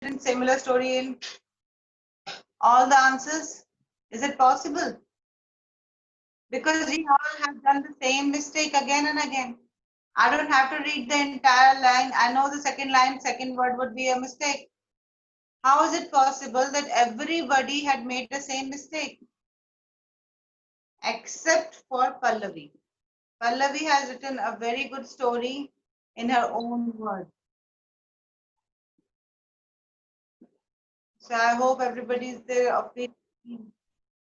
in similar story in all the answers? Is it possible? Because we all have done the same mistake again and again. I don't have to read the entire line. I know the second line, second word would be a mistake. How is it possible that everybody had made the same mistake? Except for Pallavi. Pallavi has written a very good story in her own words. So I hope everybody is there of the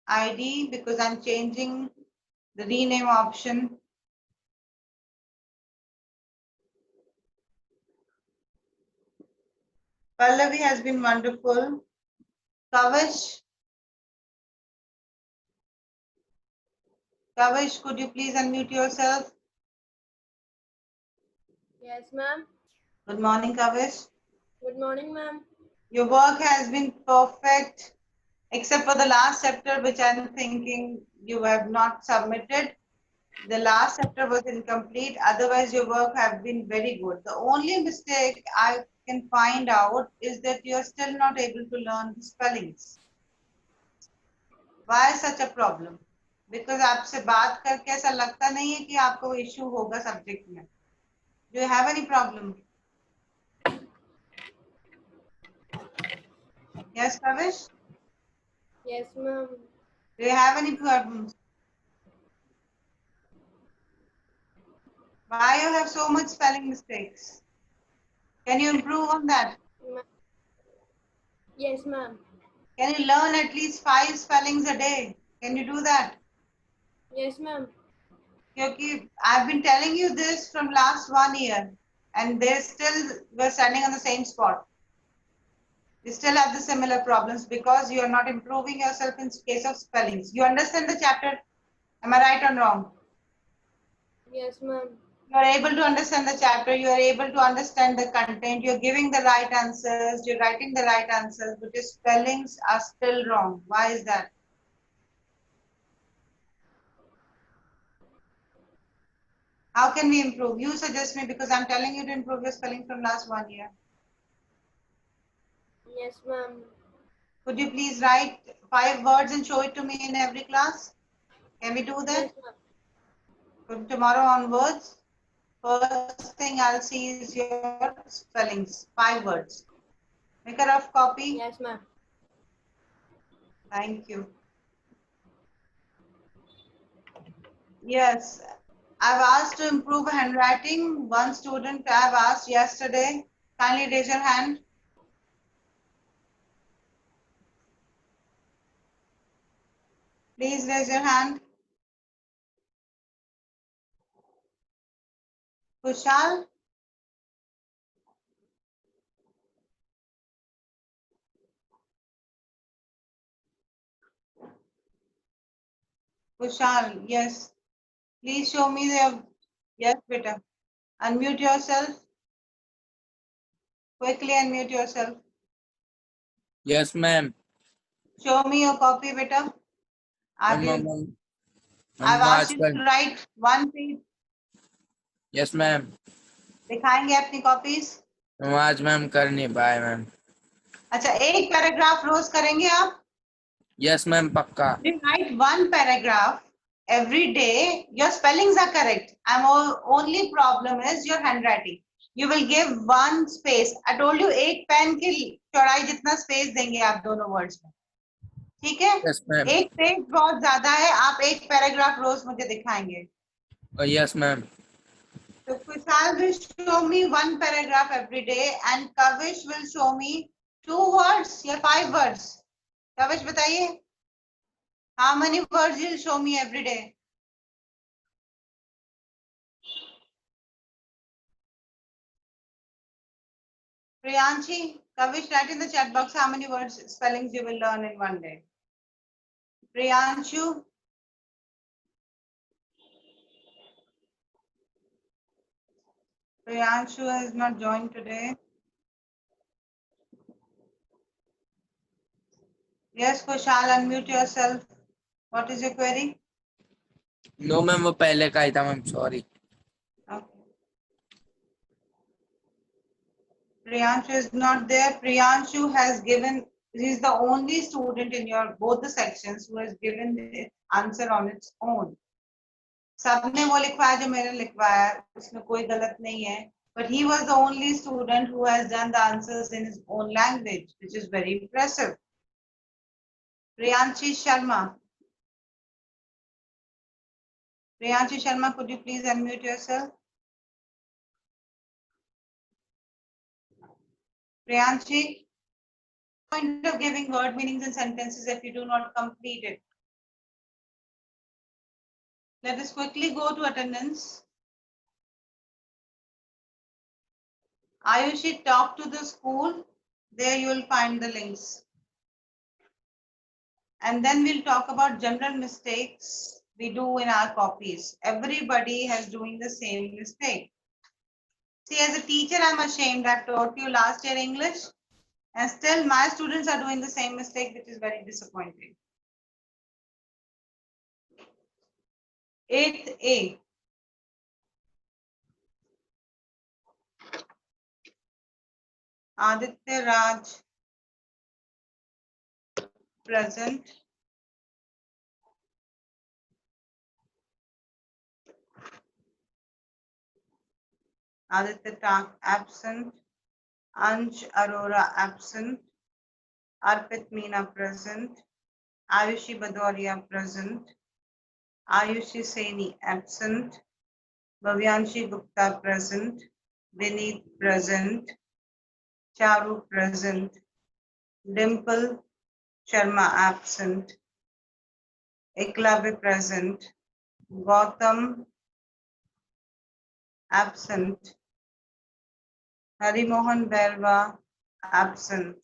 ID because I'm changing the rename option. Pallavi has been wonderful. Kavish, could you please unmute yourself? Yes, ma'am. Good morning, Kavish. Good morning, ma'am. Your work has been perfect, except for the last chapter, which I'm thinking you have not submitted. The last chapter was incomplete. Otherwise, your work have been very good. The only mistake I can find out is that you're still not able to learn the spellings. Why such a problem? Because आपसे बात करके ऐसा लगता नहीं है कि आपको issue होगा subject में. Do you have any problem? Yes, Kavish? Yes, ma'am. Do you have any problems? Why you have so much spelling mistakes? Can you improve on that? Yes, ma'am. Can you learn at least 5 spellings a day? Can you do that? Yes, ma'am. Because I've been telling you this from last 1 year and they still were standing on the same spot. You still have the similar problems because you are not improving yourself in case of spellings. You understand the chapter? Am I right or wrong? Yes, ma'am. You are able to understand the chapter, you are able to understand the content, you're giving the right answers, you're writing the right answers, but your spellings are still wrong. Why is that? How can we improve? You suggest me because I'm telling you to improve your spelling from last 1 year. Yes, ma'am. Could you please write 5 words and show it to me in every class? Can we do that? Yes, ma'am. From tomorrow onwards, first thing I'll see is your spellings. 5 words. Make a rough copy. Yes, ma'am. Thank you. Yes, I've asked to improve handwriting. One student I've asked yesterday. Kindly raise your hand. Please raise your hand. Kushal? Kushal, yes. Please show me the, yes, beta. Unmute yourself. Quickly unmute yourself. Yes, ma'am. Show me your copy, beta. I've asked you to write 1 page. Yes, ma'am. दिखाएंगे अपनी copies. आज ma'am कर नहीं पाए ma'am. अच्छा, एक paragraph रोज करेंगे आप? Yes, ma'am. पक्का. You write 1 paragraph every day. Your spellings are correct. Only problem is your handwriting. You will give 1 space. I told you 1 pen की चौड़ाई जितना स्पेस देंगे आप दोनों वर्ड्स में. ठीक है? Yes, ma'am. 1 पेज बहुत ज्यादा है. आप 1 पैराग्राफ रोज मुझे दिखाएंगे. Yes, ma'am. So Kushal will show me 1 paragraph every day and Kavish will show me 2 words या 5 words. Kavish बताइए. How many words you'll show me every day? Priyanshi, Kavish, write in the chat box how many words, spellings you will learn in 1 day. Priyanshu. Priyanshu has not joined today. Yes, Kushal, unmute yourself. What is your query? No, ma'am. वो पहले का ही था ma'am. Sorry. Okay. Priyanshu is not there. Priyanshu has given, he is the only student in your both the sections who has given the answer on its own. सबने वो लिखवाया जो मैंने लिखवाया, उसमें कोई गलत नहीं है. But he was the only student who has done the answers in his own language, which is very impressive. Priyanshi Sharma. Priyanshi Sharma, could you please unmute yourself? Priyanshi, point of giving word meanings and sentences if you do not complete it. Let us quickly go to attendance. Ayushi, talk to the school. There you will find the links. And then we'll talk about general mistakes we do in our copies. Everybody has doing the same mistake. See, as a teacher, I'm ashamed. I've taught you last year English, and still my students are doing the same mistake, which is very disappointing. 8th A. Aditya Raj, present. Aditya Tak, absent. Ansh Arora, absent. Arpit Meena, present. Ayushi Badoria, present. Ayushi Saini, absent. Bhavyanshi Gupta, present. Vineet, present. Charu, present. Dimple Sharma, absent. Eklavya, present. Gautam, absent. Harimohan Berwa, absent.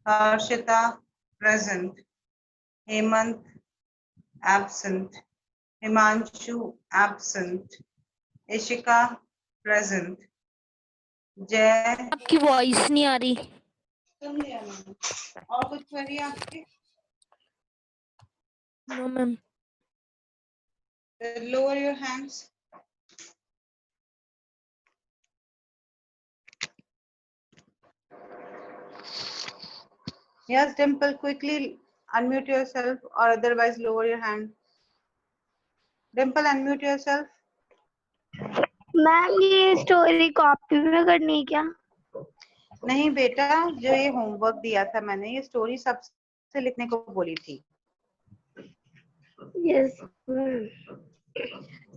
Harshita, present. Hemant, absent. Himanshu, absent. Ishika, present. Jay, आपकी voice नहीं आ रही. सुन लिया मैंने. और कुछ query आपके? No ma'am. Lower your hands. Yes, Dimple, quickly unmute yourself or otherwise lower your hand. Dimple, unmute yourself. Ma'am ये story copy में करनी है क्या? नहीं बेटा, जो ये होमवर्क दिया था मैंने, ये स्टोरी सबसे लिखने को बोली थी. यस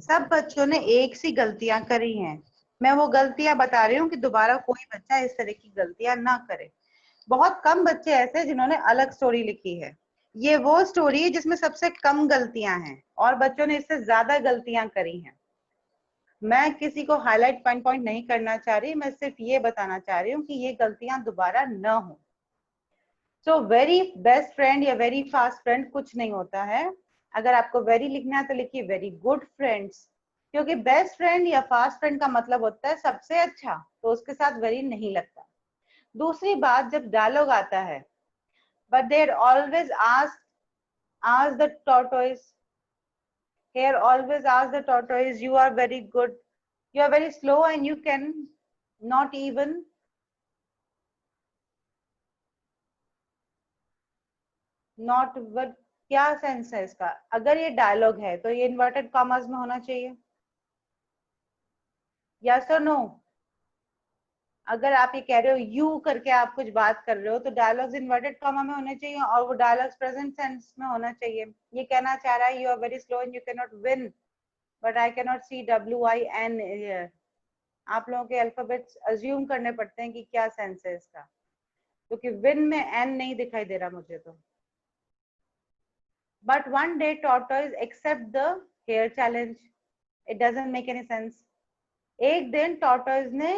सब बच्चों ने एक सी गलतियां करी हैं. मैं वो गलतियां बता रही हूँ कि दोबारा कोई बच्चा इस तरह की गलतियां ना करे. बहुत कम बच्चे ऐसे जिन्होंने अलग स्टोरी लिखी है. ये वो स्टोरी है जिसमें सबसे कम गलतियां हैं और बच्चों ने इससे ज्यादा गलतियां करी हैं. मैं किसी को हाईलाइट पॉइंट नहीं करना चाह रही, मैं सिर्फ ये बताना चाह रही हूँ कि ये गलतियां दोबारा न हो. सो वेरी बेस्ट फ्रेंड या वेरी फास्ट फ्रेंड कुछ नहीं होता है. अगर आपको वेरी लिखना है तो लिखिए वेरी गुड फ्रेंड्स, क्योंकि बेस्ट फ्रेंड या फास्ट फ्रेंड का मतलब होता है सबसे अच्छा, तो उसके साथ वेरी नहीं लगता. दूसरी बात, जब डायलॉग आता है, but there always ask the tortoise, here always ask the tortoise, you are very good, you are very slow and you can not even not but क्या सेंस है इसका? अगर ये डायलॉग है तो ये इन्वर्टेड कॉमास में होना चाहिए. यस और नो? अगर आप ये कह रहे हो यू करके आप कुछ बात कर रहे हो तो डायलॉग्स इन्वर्टेड कॉमा में होने चाहिए और वो डायलॉग्स प्रेजेंट सेंस में होना चाहिए. ये कहना चाह रहा है you are very slow and you can not win, but I can not see WIN here. आप लोगों के अल्फाबेट्स अज्यूम करने पड़ते हैं कि क्या सेंस है इसका, क्योंकि विन में एन नहीं दिखाई दे रहा मुझे तो. But one day tortoise accept the hare challenge, it doesn't make any sense. एक दिन टॉर्टोइज ने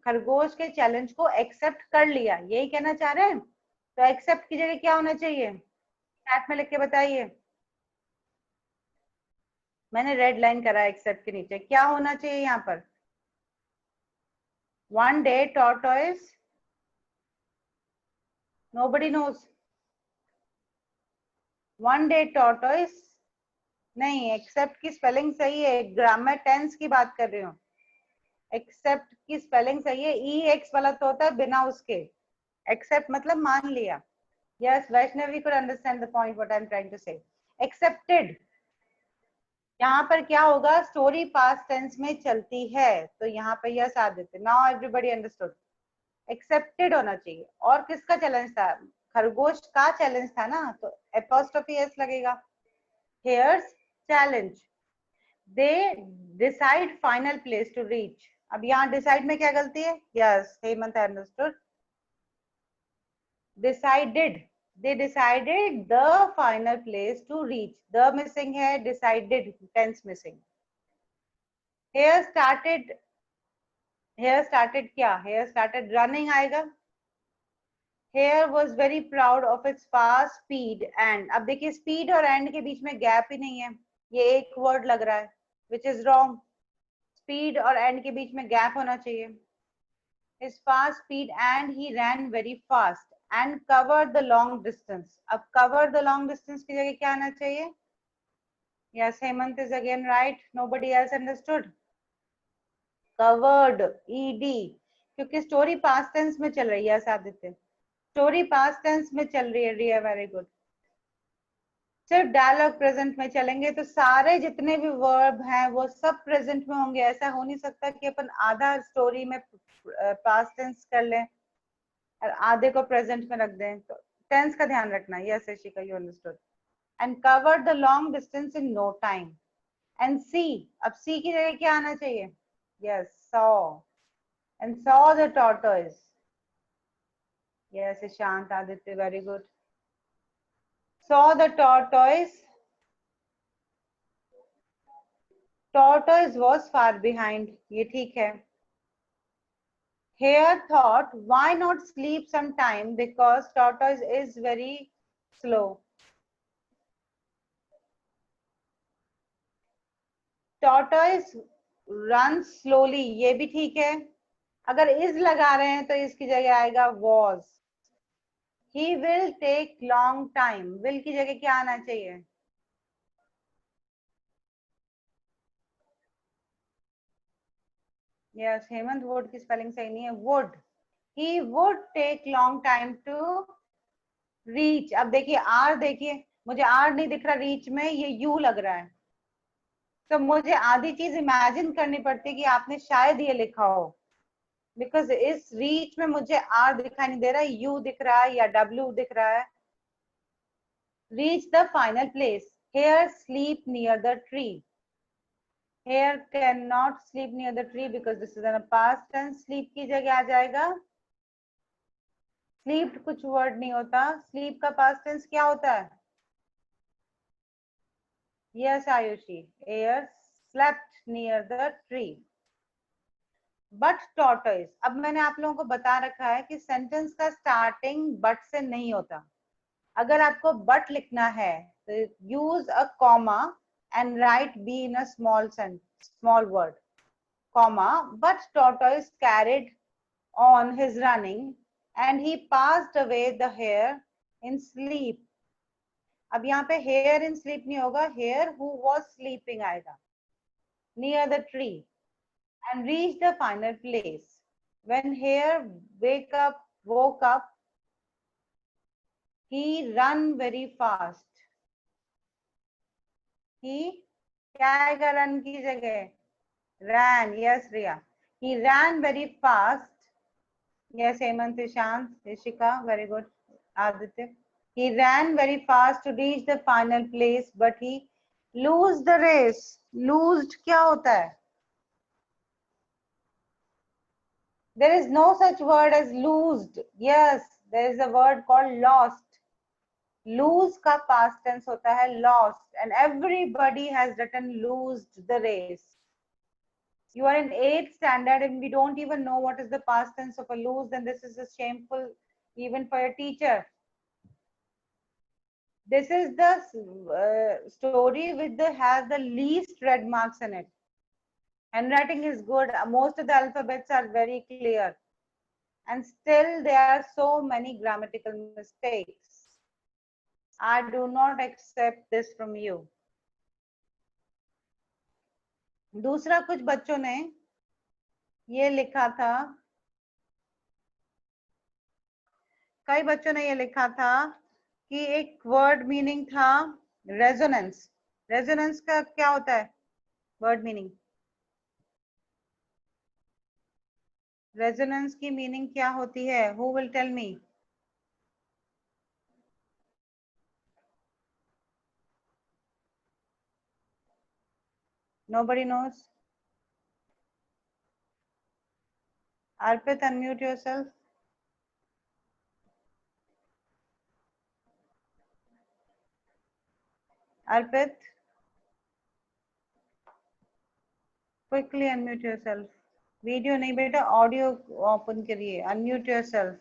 खरगोश के चैलेंज को एक्सेप्ट कर लिया, यही कहना चाह रहे हैं. तो एक्सेप्ट की जगह क्या होना चाहिए? चैट में लिख के बताइए. मैंने रेड लाइन करा एक्सेप्ट के नीचे, क्या होना चाहिए यहाँ पर? One day tortoise, nobody knows. One day tortoise नहीं, एक्सेप्ट की स्पेलिंग सही है, ग्रामर टेंस की बात कर रही हूँ. एक्सेप्ट की स्पेलिंग सही है, ई एक्स वाला तो होता है बिना उसके, एक्सेप्ट मतलब मान लिया। Yes Vaishnavi could understand the point what I'm trying to say. Accepted, यहाँ पर क्या होगा, स्टोरी पास्ट टेंस में चलती है, तो यहाँ पे यस आ देते। नाउ एवरीबॉडी अंडरस्टूड, एक्सेप्टेड होना चाहिए। और किसका चैलेंज था, खरगोश का चैलेंज था ना, तो एपोस्ट्रोफी एस लगेगा। Hare's challenge, they decide final place to reach. अब यहाँ डिसाइड में क्या गलती है, yes Hemant understood, decided, they decided the final place to reach, the missing है, decided tense missing। here started क्या, here started running आएगा। here was very proud of its fast speed and, अब देखिए speed और and के बीच में gap ही नहीं है, ये एक वर्ड लग रहा है, which is wrong। speed और and के बीच में गैप होना चाहिए। his fast speed and he ran very fast and covered the long distance। अब cover the long distance की जगह क्या आना चाहिए, yes Hemant is again right, nobody else understood। covered ed, क्योंकि स्टोरी पास्ट टेंस में चल रही है, yes Aditya story past tense में चल रही है, रिया वेरी गुड। सिर्फ डायलॉग प्रेजेंट में चलेंगे तो सारे जितने भी वर्ब हैं वो सब प्रेजेंट में होंगे। ऐसा हो नहीं सकता कि अपन आधा स्टोरी में पास्ट टेंस कर लें और आधे को प्रेजेंट में रख दें, तो टेंस का ध्यान रखना। Yes Yashika you understood. And covered the long distance in no time. And see, अब सी की जगह क्या आना चाहिए, yes saw, and saw the tortoise. Yes शांत Aditya very good. Saw the tortoise, tortoise was far behind, ये ठीक है। Hare thought, why not sleep sometime because tortoise is very slow. Tortoise runs slowly, ये भी ठीक है। अगर is लगा रहे हैं तो इसकी जगह आएगा was। He will take long time, will की जगह क्या आना चाहिए, यस हेमंत would की स्पेलिंग सही नहीं है, would। He would take long time to reach। अब देखिए आर, देखिए मुझे आर नहीं दिख रहा रीच में, ये यू लग रहा है, तो मुझे आधी चीज इमेजिन करनी पड़ती है कि आपने शायद ये लिखा हो, बिकॉज इस रीच में मुझे आर दिखाई नहीं दे रहा है, यू दिख रहा है या डब्ल्यू दिख रहा है। Reach the final place, hare sleep near the tree. Hare can not sleep near the tree because this is in past tense. Sleep की जगह आ जाएगा, स्लीप कुछ वर्ड नहीं होता, स्लीप का पास्ट टेंस क्या होता है, yes Ayushi, hare slept near the tree. But tortoise, अब मैंने आप लोगों को बता रखा है कि सेंटेंस का स्टार्टिंग बट से नहीं होता। अगर आपको बट लिखना है तो use a comma and right be in a small word, comma. But tortoise carried on his running and he passed away the here in sleep. अब यहाँ पे हेयर इन स्लीप नहीं होगा, हेयर हु वाज स्लीपिंग आएगा, near the tree. And reach the final place. When Hare woke up, he ran very fast. He क्या आएगा run की जगह, ran, yes Riya. He ran very fast. Yes Hemant, Ishant, Ishika, very good. Aditya. He ran very fast to reach the final place, but he lost the race. Lost क्या होता है? There is no such word as loosed. Yes, there is a word called lost. Lose का past tense होता है lost, and everybody has written loosed the race. You are in 8th standard and we don't even know what is the past tense of a lose, then this is a shameful even for your teacher. This is the story with has the least red marks in it. Handwriting is good. Most of the alphabets are very clear. And still there are so many grammatical mistakes. I do not accept this from you. दूसरा, कुछ बच्चों ने ये लिखा था, कई बच्चों ने ये लिखा था कि एक वर्ड मीनिंग था रेजोनेंस। रेजोनेंस का क्या होता है वर्ड मीनिंग? रेजोनेंस की मीनिंग क्या होती है? Who will tell me? Nobody knows? Arpit, unmute yourself. Arpit, quickly unmute yourself. Video नहीं बेटा, ऑडियो ओपन करिए। Unmute yourself.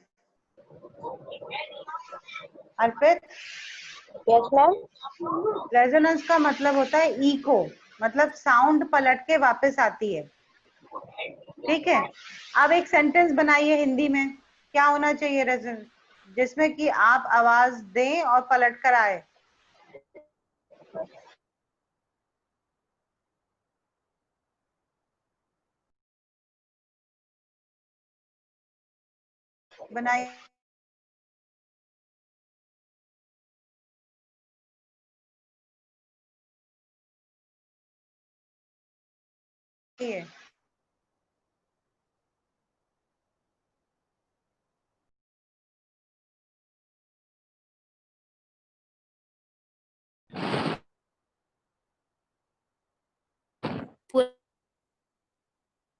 Arpit, yes ma'am. Resonance का मतलब होता है इको, मतलब साउंड पलट के वापस आती है। ठीक है, अब एक सेंटेंस बनाइए हिंदी में, क्या होना चाहिए रेजोनेंस, जिसमें कि आप आवाज दें और पलट कर आए। बनाइए।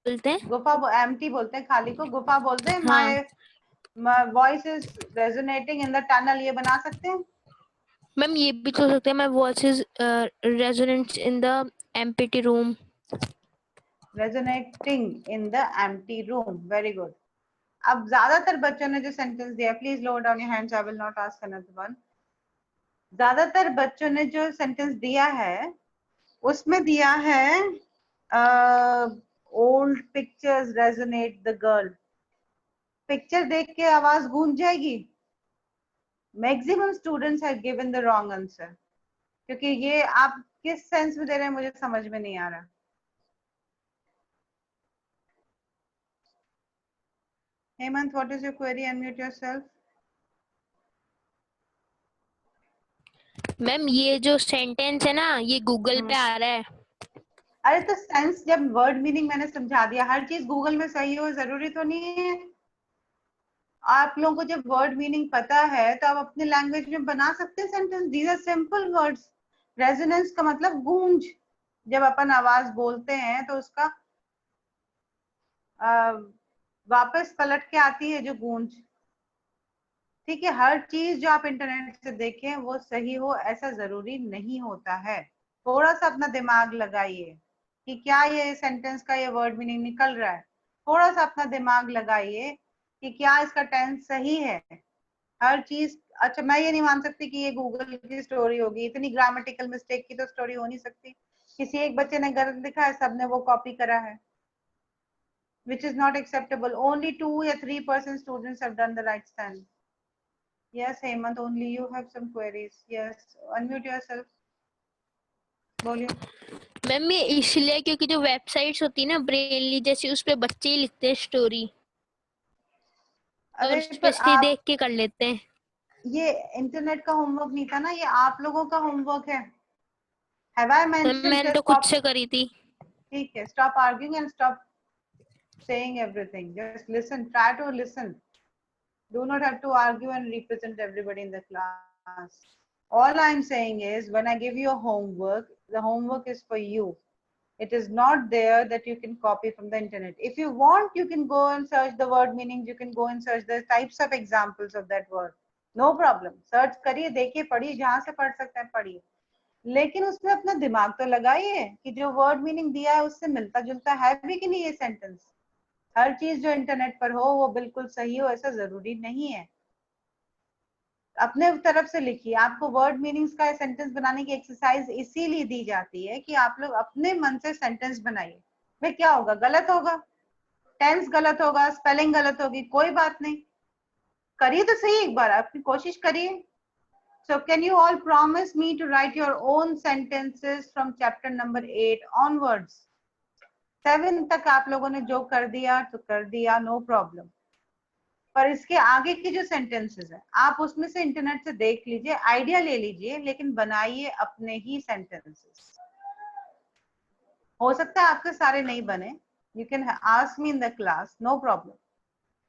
बोलते हैं। गुफा एम्प्टी बोलते हैं, खाली को गुफा बोलते हैं। हाँ my voice is resonating in the tunnel, ये बना सकते हैं। मैम, ये भी तो सकते हैं। My voice is resonant in the empty room. Resonating in the empty room, very good. अब ज्यादातर बच्चों ने जो सेंटेंस दिया, please low down your hands, I will not ask another one. ज्यादातर बच्चों ने जो सेंटेंस दिया है उसमें दिया है old pictures resonate the girl. Picture देख के आवाज गूंज जाएगी? Maximum students have given the wrong answer, क्योंकि ये आप किस सेंस में दे रहे हैं मुझे समझ में नहीं आ रहा। Hemant, what is your query? Unmute yourself. Ma'am, ये जो सेंटेंस है ना, ये गूगल पे आ रहा है। अरे तो सेंस, जब वर्ड मीनिंग मैंने समझा दिया, हर चीज गूगल में सही हो जरूरी तो नहीं है। आप लोगों को जब वर्ड मीनिंग पता है तो आप अपने लैंग्वेज में बना सकते हैं sentence. These are simple words. Resonance का मतलब गूंज, जब अपन आवाज बोलते हैं तो उसका वापस पलट के आती है जो गूंज। ठीक है, हर चीज जो आप इंटरनेट से देखें वो सही हो ऐसा जरूरी नहीं होता है। थोड़ा सा अपना दिमाग लगाइए कि क्या ये सेंटेंस का ये वर्ड मीनिंग निकल रहा है। थोड़ा सा अपना दिमाग लगाइए कि क्या इसका टेंस सही है। हर चीज, अच्छा मैं ये नहीं मान सकती कि ये गूगल की स्टोरी होगी, इतनी ग्रामेटिकल मिस्टेक की तो स्टोरी हो नहीं सकती। किसी एक बच्चे ने गलत लिखा है, सबने वो कॉपी करा है, which is not acceptable. Only 2 or 3% students have done the right stand. Yes, Hemant, only you have some queries. Yes, unmute yourself. बोलिए। मैम, ये इसलिए क्योंकि जो वेबसाइट्स होती है ना ब्रेनली जैसी, उस पे बच्चे ही लिखते हैं स्टोरी, और अरे उस पे पर इसलिए आप, देख के कर लेते हैं। ये इंटरनेट का होमवर्क नहीं था ना, ये आप लोगों का होमवर्क है। Have I मैम, mentioned मैंने तो just खुद stop? से करी थी। ठीक है, stop arguing and stop saying everything. Just listen. Try to listen. Do not have to argue and represent everybody in the class. All I'm saying is, when I give you a homework, the homework is for you. It is not there that you can copy from the internet. If you want, you can go and search the word meanings. You can go and search the types of examples of that word. No problem. Search करिए, देखिए, पढ़िए, जहां से पढ़ सकते हैं पढ़िए, लेकिन उसमें अपना दिमाग तो लगाइए कि जो वर्ड मीनिंग दिया है उससे मिलता जुलता है भी कि नहीं ये सेंटेंस। हर चीज जो इंटरनेट पर हो वो बिल्कुल सही हो ऐसा जरूरी नहीं है। अपने तरफ से लिखिए। आपको वर्ड मीनिंग्स का सेंटेंस बनाने की एक्सरसाइज इसीलिए दी जाती है कि आप लोग अपने मन से सेंटेंस बनाइए। भाई क्या होगा, गलत होगा, टेंस गलत होगा, स्पेलिंग गलत होगी, कोई बात नहीं, करिए तो सही, एक बार अपनी कोशिश करिए। So can you all promise me to write your own sentences from chapter number 8 onwards? 7 तक आप लोगों ने जो कर दिया तो कर दिया, नो प्रॉब्लम। पर इसके आगे की जो सेंटेंसेस है आप उसमें से इंटरनेट से देख लीजिए, आइडिया ले लीजिए, लेकिन बनाइए अपने ही सेंटेंसेस। हो सकता है आपके सारे नहीं बने, you can ask me in the class, no problem,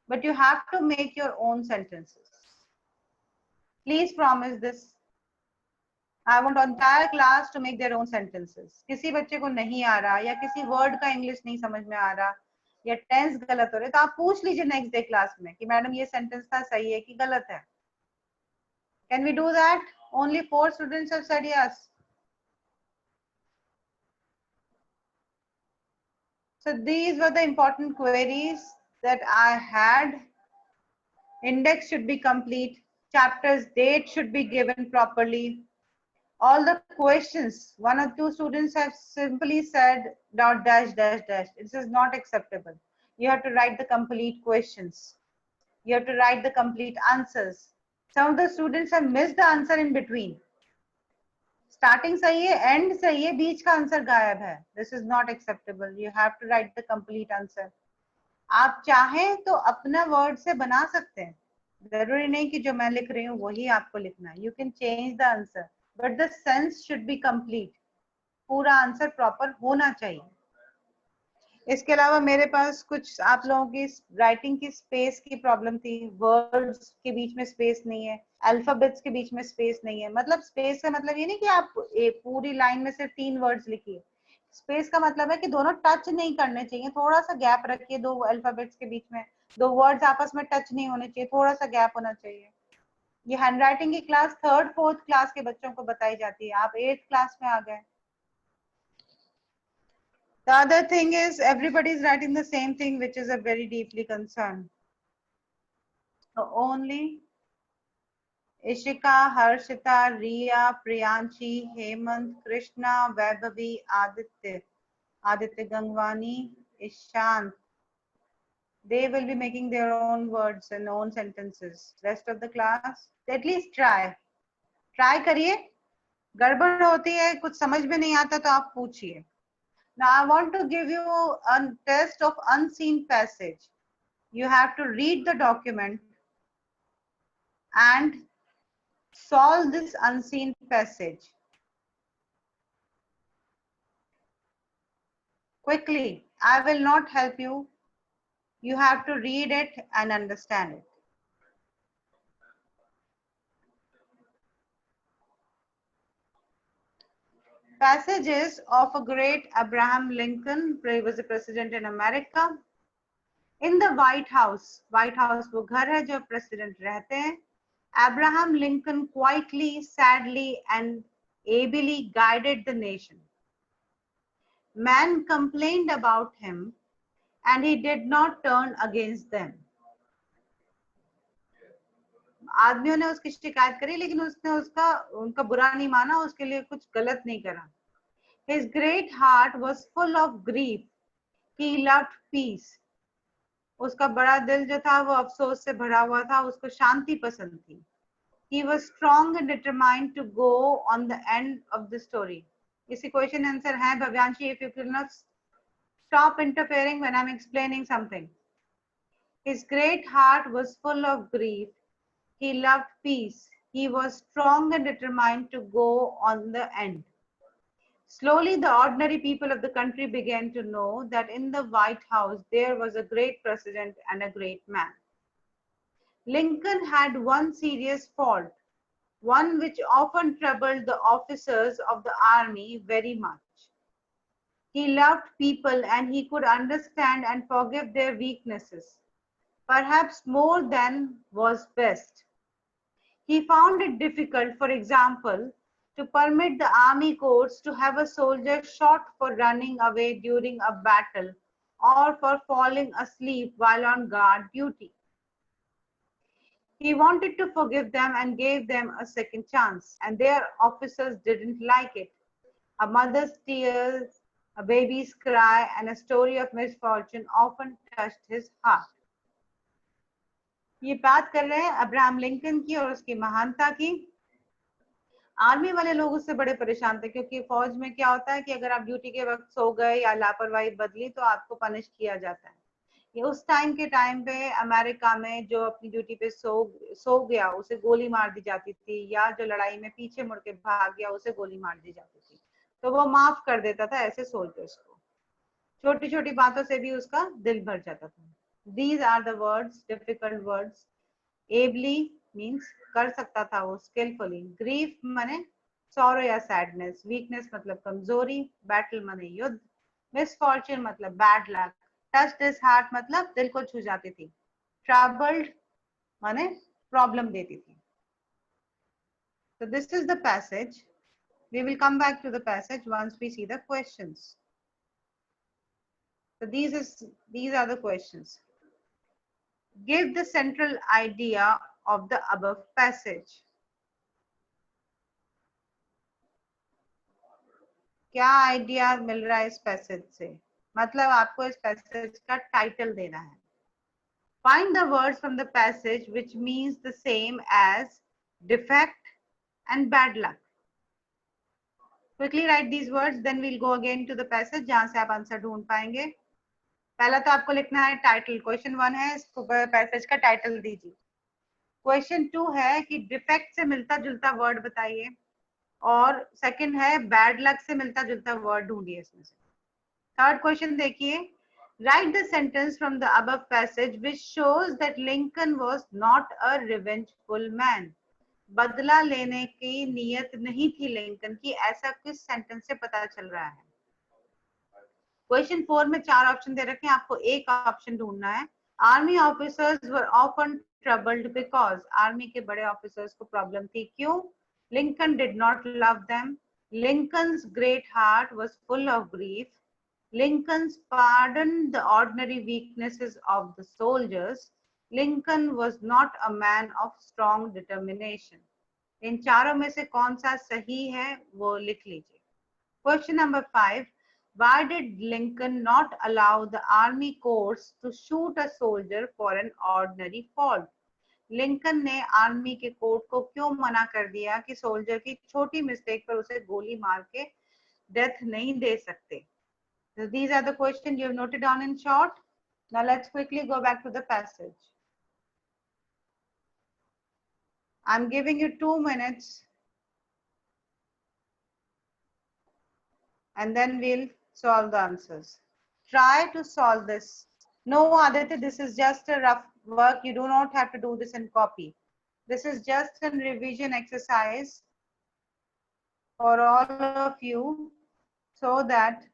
but you have to make your own sentences. Please promise this. I want entire class to make their own sentences. किसी बच्चे को नहीं आ रहा या किसी वर्ड का इंग्लिश नहीं समझ में आ रहा या टेंस गलत हो रहे तो आप पूछ लीजिए नेक्स्ट डे क्लास में कि मैडम ये सेंटेंस था सही है कि गलत है. Can we do that? Only 4 students have said yes. So these were the important queries that I had. Index should be complete. Chapter's date should be given properly. All the questions, 1 or 2 students have simply said dot dash dash dash. This is not acceptable. You have to write the complete questions. You have to write the complete answers. Some of the students have missed the answer in between. Starting सही है, end सही है, बीच का answer गायब है. This is not acceptable. You have to write the complete answer. आप चाहें तो अपना वर्ड से बना सकते हैं. जरूरी नहीं कि जो मैं लिख रही हूँ वही आपको लिखना है. You can change the answer, but the sense should be complete. पूरा आंसर प्रॉपर होना चाहिए. इसके अलावा मेरे पास कुछ आप लोगों की राइटिंग की स्पेस की प्रॉब्लम थी. वर्ड्स के बीच में स्पेस नहीं है, अल्फाबेट्स के बीच में स्पेस नहीं है. मतलब स्पेस का मतलब ये नहीं कि आप पूरी लाइन में सिर्फ 3 वर्ड्स लिखिए. स्पेस का मतलब है कि दोनों टच नहीं करने चाहिए, थोड़ा सा गैप रखिए दो अल्फाबेट्स के बीच में. 2 वर्ड्स आपस में टच नहीं होने चाहिए, थोड़ा सा गैप होना चाहिए. ये हैंडराइटिंग की क्लास 3rd 4th क्लास के बच्चों को बताई जाती है. आप 8th क्लास में आ गए. The other thing is everybody is writing the same thing, which is a very deeply concern. So only Ishika, Harshita, Riya, Priyanshi, Hemant, Krishna, Vaibhavi, Aditya Gangwani, Ishant. They will be making their own words and own sentences. Rest of the class, at least try. Try करिए. गड़बड़ होती है, कुछ समझ में नहीं आता तो आप पूछिए. Now I want to give you a test of unseen passage. You have to read the document and solve this unseen passage. Quickly, I will not help you. You have to read it and understand it. Passages of a great Abraham Lincoln, he was a president in America. In the White House वो घर है जो president रहते हैं. Abraham Lincoln quietly, sadly, and ably guided the nation. Man complained about him, and he did not turn against them. आदमियों ने उसकी शिकायत करी लेकिन उसने उनका बुरा नहीं माना, उसके लिए कुछ गलत नहीं करा. His great heart was full of grief. He loved peace. उसका बड़ा दिल जो था वो अफसोस से भरा हुआ था, उसको शांति पसंद थी. He was strong and determined to go on the end of the story. इसी क्वेश्चन आंसर है भव्यांशी. If you could not stop interfering when I'm explaining something. His great heart was full of grief. He loved peace. He was strong and determined to go on the end. Slowly, the ordinary people of the country began to know that in the White House there was a great president and a great man. Lincoln had one serious fault, one which often troubled the officers of the army very much. He loved people and he could understand and forgive their weaknesses, perhaps more than was best. He found it difficult, for example, to permit the army courts to have a soldier shot for running away during a battle or for falling asleep while on guard duty. He wanted to forgive them and gave them a second chance, and their officers didn't like it. A mother's tears, a baby's cry, and a story of misfortune often touched his heart. ये बात कर रहे हैं Abraham Lincoln की और उसकी महानता की. आर्मी वाले लोग उससे बड़े परेशान थे, क्योंकि फौज में क्या होता है कि अगर आप ड्यूटी के वक्त सो गए या लापरवाही बदली तो आपको पनिश किया जाता है। ये उस टाइम पे अमेरिका में जो अपनी ड्यूटी पे सो गया उसे गोली मार दी जाती थी, या जो लड़ाई में पीछे मुड़ के भाग गया उसे गोली मार दी जाती थी। तो वो माफ कर देता था ऐसे सोल्जर्स को, छोटी छोटी बातों से भी उसका दिल भर जाता था। These are the words, difficult words. Ably means कर सकता था वो, स्किलफुली। ग्रीफ माने सॉरो या सैडनेस। वीकनेस मतलब कमजोरी। बैटल माने युद्ध। मिसफॉर्चून मतलब bad luck. Touch this heart मतलब दिल को छू जाती थी। ट्रबल्ड माने प्रॉब्लम देती थी। So this is the passage. We will come back to the passage once we see the questions. So these are the questions. Give the central idea of the above passage. क्या idea मिल रहा है इस passage से? मतलब आपको इस passage का title देना है। Find the words from the passage which means the same as defect and bad luck. Quickly write these words, then we'll go again to the passage जहां से आप आंसर ढूंढ पाएंगे। पहला तो आपको लिखना है टाइटल। क्वेश्चन 1 है, इसको पैसेज का टाइटल दीजिए। क्वेश्चन 2 है कि डिफेक्ट से मिलता जुलता वर्ड बताइए, और सेकंड है बैड लक से मिलता जुलता वर्ड ढूंढिए इसमें से। थर्ड क्वेश्चन देखिए, right the sentence from the above passage which shows that Lincoln was not a revengeful man. बदला लेने की नियत नहीं थी लिंकन की, ऐसा किस सेंटेंस से पता चल रहा है? क्वेश्चन 4 में 4 ऑप्शन दे रखे हैं, आपको एक ऑप्शन ढूंढना है। Army officers were often troubled because. Army के बड़े ऑफिसर्स को प्रॉब्लम थी, क्यों? Lincoln did not love them. Lincoln's great heart was full of grief. Lincoln's pardoned the ordinary weaknesses of the soldiers. Lincoln was not a man of strong determination. इन चारों में से कौन सा सही है वो लिख लीजिए। Question number 5. Why did Lincoln not allow the army courts to shoot a soldier for an ordinary fault? Lincoln ने आर्मी के कोर्ट को क्यों मना कर दिया कि सोल्जर की छोटी मिस्टेक पर उसे गोली मार के डेथ नहीं दे सकते? So these are the questions you have noted down in short. Now let's quickly go back to the passage. I'm giving you 2 minutes and then we'll solve the answers. Try to solve this. No, Aditya, this is just a rough work. You do not have to do this in copy. This is just a revision exercise for all of you so that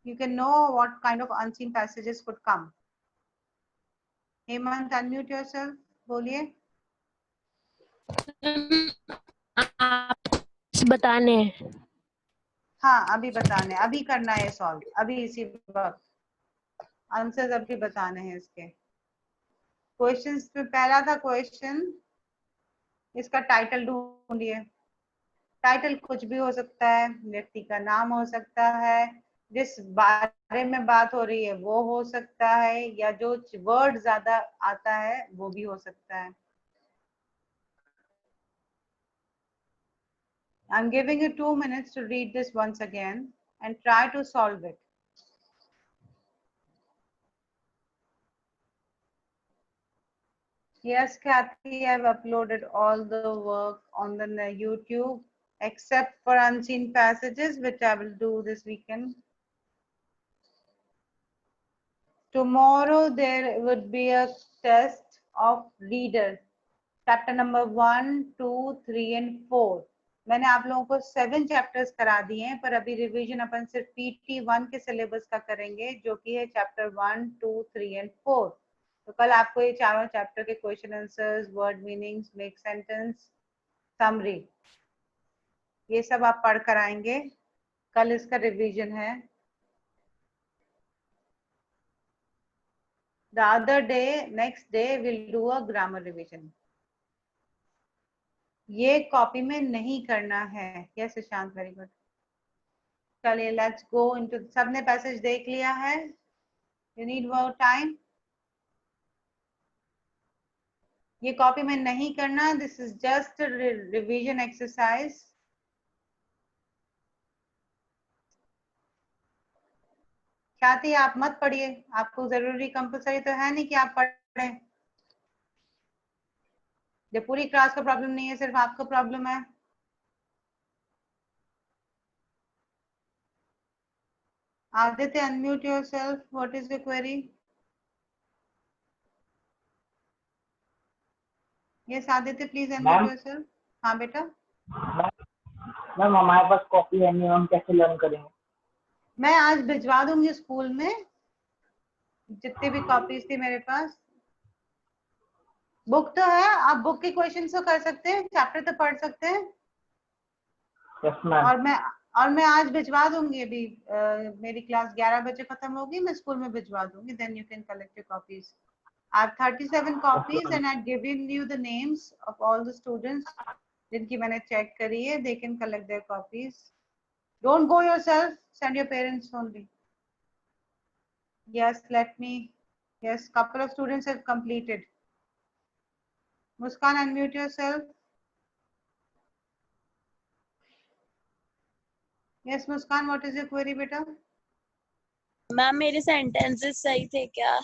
you can know what kind of unseen passages could come. Hemant, unmute yourself. बोलिए। आप बताने हैं। हाँ, अभी बताने, अभी करना है सॉल्व, अभी इसी वक्त आंसर्स अभी बताने हैं इसके। क्वेश्चंस में पहला था क्वेश्चन, इसका टाइटल ढूंढिए। टाइटल कुछ भी हो सकता है, व्यक्ति का नाम हो सकता है, जिस बारे में बात हो रही है वो हो सकता है, या जो वर्ड ज्यादा आता है वो भी हो सकता है। I'm giving you 2 minutes to read this once again and try to solve it. Yes, Kathy, I've uploaded all the work on the YouTube except for unseen passages, which I will do this weekend. Tomorrow there would be a test of reader, chapter number 1, 2, 3 and 4. मैंने आप लोगों को 7 chapters करा दिए हैं, पर अभी revision अपन सिर्फ PT1 के सिलेबस का करेंगे, जो कि है चैप्टर 1, 2, 3 एंड 4। तो कल आपको ये चारों चैप्टर के question answers, word meanings, make sentence, summary, ये सब आप पढ़ कर आएंगे। कल इसका रिवीजन है। The other day, next day, we'll do a grammar revision. ये कॉपी में नहीं करना है। Yes Sushant, very good. चलिए लेट्स गो इनटू, सबने पैसेज देख लिया है? You need more time? ये कॉपी में नहीं करना, this is just revision exercise. क्या थी, आप मत पढ़िए, आपको जरूरी कंपलसरी तो है नहीं कि आप पढ़ें। जब पूरी क्लास का प्रॉब्लम नहीं है, सिर्फ आपको प्रॉब्लम है। Aditya, unmute yourself, what is your query? Yes Aditya, please unmute ma'am yourself. हाँ बेटा, मैम हमारे पास कॉपी है नहीं, हम कैसे लर्न करेंगे? मैं आज भिजवा दूंगी स्कूल में जितनी भी कॉपीज थी मेरे पास। बुक तो है, आप बुक के क्वेश्चंस तो कर सकते हैं, चैप्टर तो पढ़ सकते हैं। Yes ma'am. और मैं आज भिजवा दूंगी। अभी मेरी क्लास 11 बजे खत्म होगी, मैं स्कूल में भिजवा दूंगी, then you can collect your copies. I have 37 copies and I've given you the names of all the students जिनकी मैंने चेक करी है. They can collect their copies. Don't go yourself, send your parents only. Yes, let me. Yes, couple of students have completed. Muskan, unmute yourself. Yes, Muskan, what is your query, beta? Ma'am मेरे sentences सही थे क्या?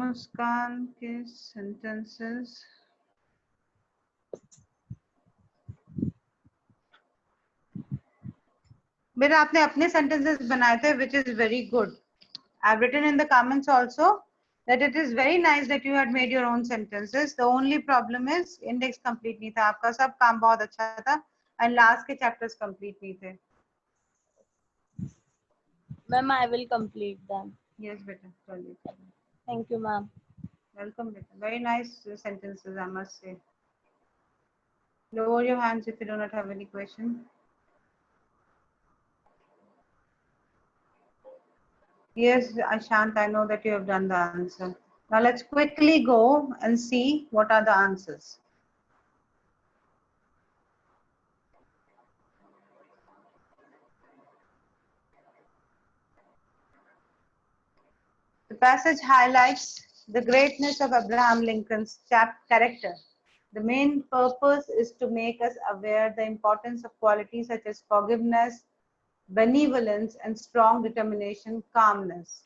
मुस्कान के sentences. बेटा आपने अपने sentences बनाए थे, which is very good. I've written in the comments also that it is very nice that you had made your own sentences. The only problem is index complete नहीं था आपका, सब काम बहुत अच्छा था and last के chapters complete नहीं थे. Ma'am I will complete them. Yes बेटा, चलिए. Thank you ma'am. Welcome बेटा. Very nice sentences, I must say. Lower your hands if you do not have any question. Yes, Ashant, I know that you have done the answer. Now let's quickly go and see what are the answers. The passage highlights the greatness of Abraham Lincoln's character. The main purpose is to make us aware the importance of qualities such as forgiveness, benevolence, and strong determination, calmness.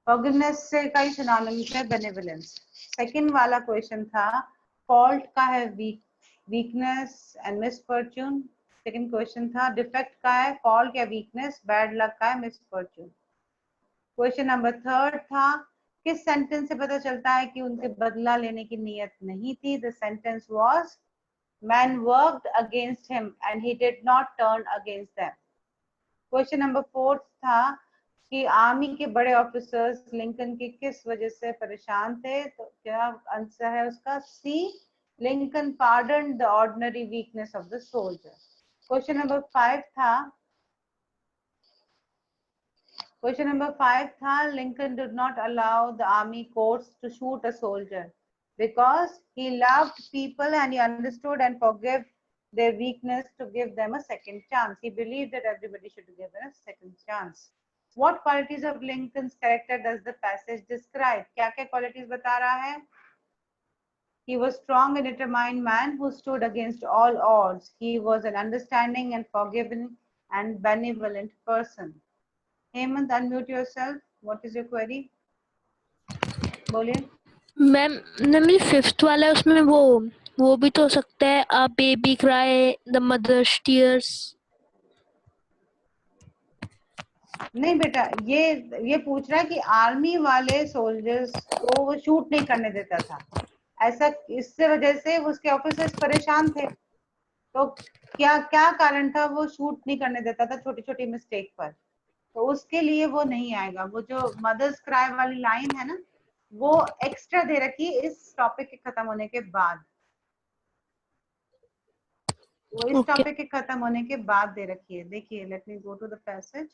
Forgiveness से कई synonyms है benevolence. Second वाला question था fault का है weakness and misfortune. Second question था defect का है fault या weakness, bad luck का है misfortune. क्वेश्चन नंबर थर्ड था किस सेंटेंस से पता चलता है कि उनके बदला लेने की नीयत नहीं थी? The sentence was man worked against him and he did not turn against them. Question number fourth था कि आर्मी के बड़े ऑफिसर्स लिंकन की किस वजह से परेशान थे? तो क्या आंसर है उसका? See, Lincoln pardoned the ordinary weakness of the soldier. Question number 5 था Question number 5 tha, Lincoln did not allow the army courts to shoot a soldier because he loved people and he understood and forgave their weakness to give them a second chance. He believed that everybody should give them a second chance. What qualities of Lincoln's character does the passage describe? क्या-क्या qualities बता रहा है? He was strong and determined man who stood against all odds. He was an understanding and forgiving and benevolent person. Hemant, unmute yourself. What is your query? बोलिए. Ma'am ना मेरी fifth वाला है, उसमें वो भी तो हो सकता है a baby cry the mother's tears. नहीं बेटा, ये पूछ रहा है कि आर्मी वाले सोल्जर्स को वो शूट नहीं करने देता था, ऐसा इससे वजह से उसके ऑफिसर्स परेशान थे. तो क्या क्या कारण था वो शूट नहीं करने देता था छोटी छोटी मिस्टेक पर? तो उसके लिए वो नहीं आएगा. वो जो मदर्स क्राई वाली लाइन है ना, वो एक्स्ट्रा दे रखी है इस टॉपिक के खत्म होने के बाद. वो इस टॉपिक के खत्म होने के बाद दे रखी है. देखिए, let me go to the passage.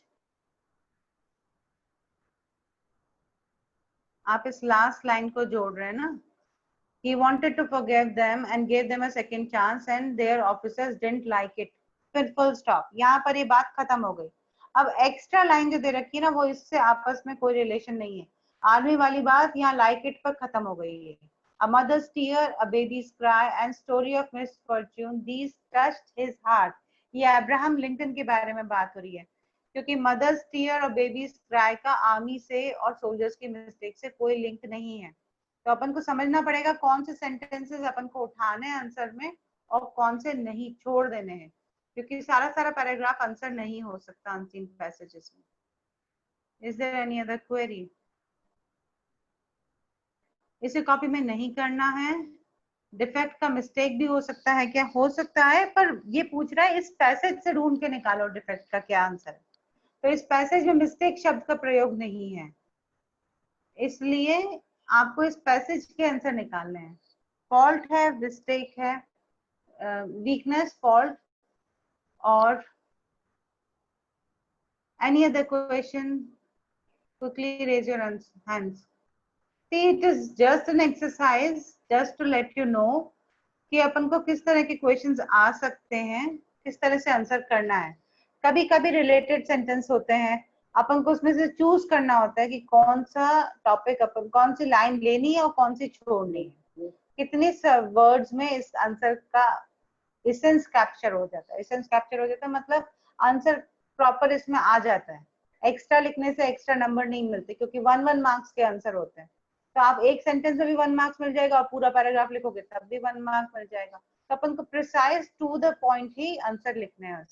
आप इस लास्ट लाइन को जोड़ रहे हैं ना. He wanted to forgive them and gave them a second chance and their officers didn't like it. फिर full stop. यहाँ पर ये बात खत्म हो गई. अब एक्स्ट्रा लाइन जो दे रखी है ना, वो इससे आपस में कोई रिलेशन नहीं है. आर्मी वाली बात यहाँ like it पर खत्म हो गई है. A mother's tear, a baby's cry and story of misfortune, these touched his heart. ये अब्राहम लिंकन के बारे में बात हो रही है. क्योंकि मदर्स टीयर और बेबीज क्राई का आर्मी से और सोल्जर्स की मिस्टेक से कोई लिंक नहीं है। तो अपन को समझना पड़ेगा कौन से सेंटेंसेस अपन को उठाने हैं आंसर में और कौन से नहीं, छोड़ देने हैं, क्योंकि सारा पैराग्राफ आंसर नहीं हो सकता अनसीन पैसेजेस में। Is there any other query? इसे कॉपी में नहीं करना है। डिफेक्ट का मिस्टेक भी हो सकता है क्या? हो सकता है, पर ये पूछ रहा है इस पैसेज से ढूंढ के निकालो डिफेक्ट का क्या आंसर है। तो इस पैसेज में मिस्टेक शब्द का प्रयोग नहीं है, इसलिए आपको इस पैसेज के आंसर निकालने हैं। फॉल्ट है, मिस्टेक है, वीकनेस, फॉल्ट, और any other question? Quickly raise your hands. See, it is just an exercise just to let you know कि अपन को किस तरह के क्वेश्चंस आ सकते हैं, किस तरह से आंसर करना है। कभी कभी रिलेटेड सेंटेंस होते हैं, अपन को उसमें से चूज करना होता है कि कौन सा टॉपिक, अपन कौन सी लाइन लेनी है और कौन सी छोड़नी है। कितने वर्ड्स में इस आंसर का एसेंस कैप्चर हो जाता है। एसेंस कैप्चर हो जाता है मतलब आंसर प्रॉपर इसमें आ जाता है। एक्स्ट्रा लिखने से एक्स्ट्रा नंबर नहीं मिलते, क्योंकि 1 मार्क्स के आंसर होते हैं। तो आप एक सेंटेंस में भी 1 मार्क्स मिल जाएगा और पूरा पैराग्राफ लिखोगे तब भी 1 मार्क्स मिल जाएगा। तो अपन को प्रिसाइज टू द पॉइंट ही आंसर लिखने हैं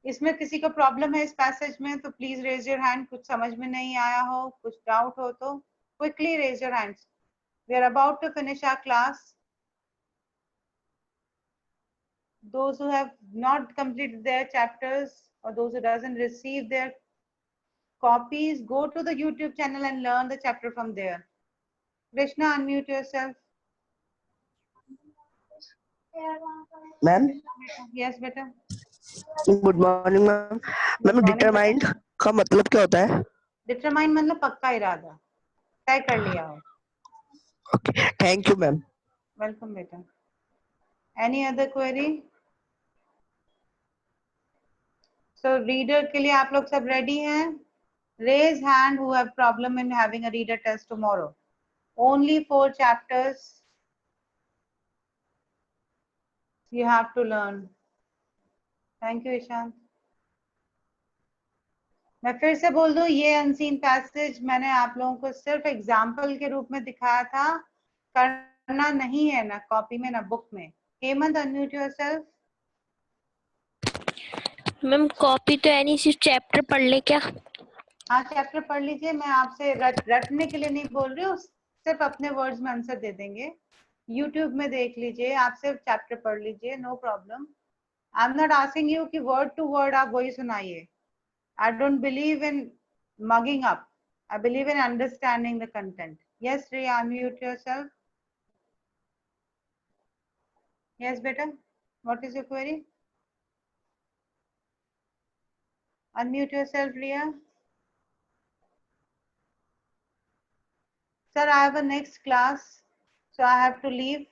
इसमें किसी को प्रॉब्लम है इस पैसेज में तो प्लीज रेज योर हैंड। कुछ समझ में नहीं आया हो, कुछ डाउट हो तो quickly raise your hands. We are about to finish our class. Those who have not completed their chapters or those who doesn't receive their copies, go to the YouTube channel and learn the chapter from there. Krishna, unmute yourself. Ma'am Yes, beta. Good morning ma'am. Ma'am morning, determined का मतलब क्या होता है? Determine मतलब पक्का इरादा, तय कर लिया हो। Okay, thank you ma'am. Welcome, beta. Any other query? So reader के लिए आप लोग सब ready हैं? Raise hand who have problem in having a reader test tomorrow. Only 4 chapters you have to learn. Thank you, Ishant. मैं फिर से बोल दूं, ये अनसीन पैसेज मैंने आप लोगों को सिर्फ एग्जाम्पल के रूप में दिखाया था, करना नहीं है ना कॉपी में ना बुक में। Hemant, unmute yourself. Ma'am copy तो एनी सिर्फ चैप्टर पढ़ ले क्या? हाँ, चैप्टर पढ़ लीजिए। मैं आपसे रटने के लिए नहीं बोल रही हूँ, सिर्फ अपने वर्ड्स में आंसर दे देंगे। यूट्यूब में देख लीजिए, आप सिर्फ चैप्टर पढ़ लीजिए, no problem. I am not asking you कि वर्ड टू वर्ड आप वही सुनाइए। I don't believe in mugging up. I believe in understanding the content. Yes, Riya, unmute yourself. Yes, beta. What is your query? Unmute yourself, Riya. Sir, I have a next class, so I have to leave.